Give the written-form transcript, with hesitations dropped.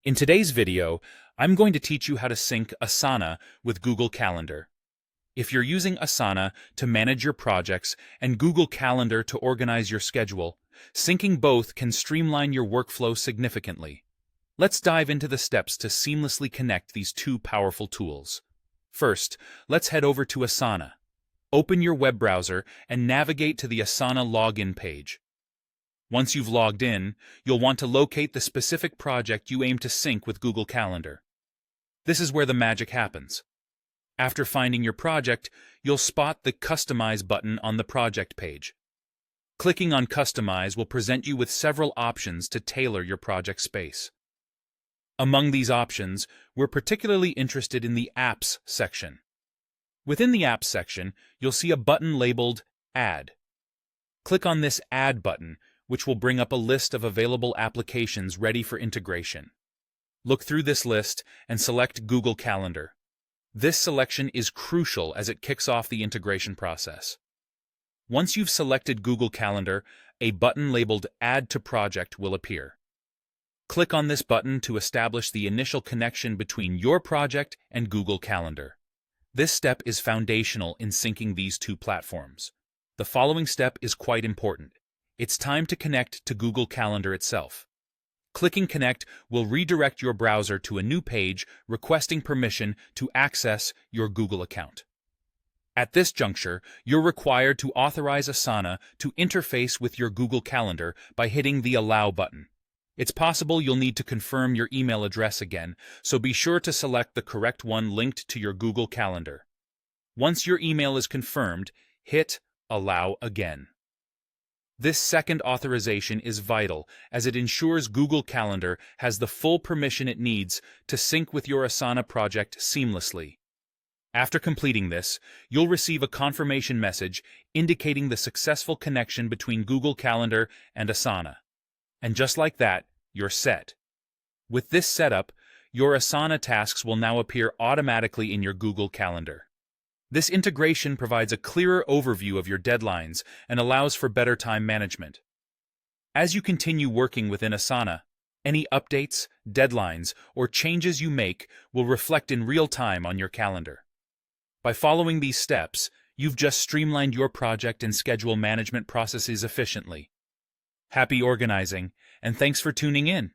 In today's video, I'm going to teach you how to sync Asana with Google Calendar. If you're using Asana to manage your projects and Google Calendar to organize your schedule, syncing both can streamline your workflow significantly. Let's dive into the steps to seamlessly connect these two powerful tools. First, let's head over to Asana. Open your web browser and navigate to the Asana login page. Once you've logged in, you'll want to locate the specific project you aim to sync with Google Calendar. This is where the magic happens. After finding your project, you'll spot the Customize button on the project page. Clicking on Customize will present you with several options to tailor your project space. Among these options, we're particularly interested in the Apps section. Within the Apps section, you'll see a button labeled Add. Click on this Add button, which will bring up a list of available applications ready for integration. Look through this list and select Google Calendar. This selection is crucial as it kicks off the integration process. Once you've selected Google Calendar, a button labeled Add to Project will appear. Click on this button to establish the initial connection between your project and Google Calendar. This step is foundational in syncing these two platforms. The following step is quite important. It's time to connect to Google Calendar itself. Clicking Connect will redirect your browser to a new page requesting permission to access your Google account. At this juncture, you're required to authorize Asana to interface with your Google Calendar by hitting the Allow button. It's possible you'll need to confirm your email address again, so be sure to select the correct one linked to your Google Calendar. Once your email is confirmed, hit Allow again. This second authorization is vital as it ensures Google Calendar has the full permission it needs to sync with your Asana project seamlessly. After completing this, you'll receive a confirmation message indicating the successful connection between Google Calendar and Asana. And just like that, you're set. With this setup, your Asana tasks will now appear automatically in your Google Calendar. This integration provides a clearer overview of your deadlines and allows for better time management. As you continue working within Asana, any updates, deadlines, or changes you make will reflect in real time on your calendar. By following these steps, you've just streamlined your project and schedule management processes efficiently. Happy organizing, and thanks for tuning in.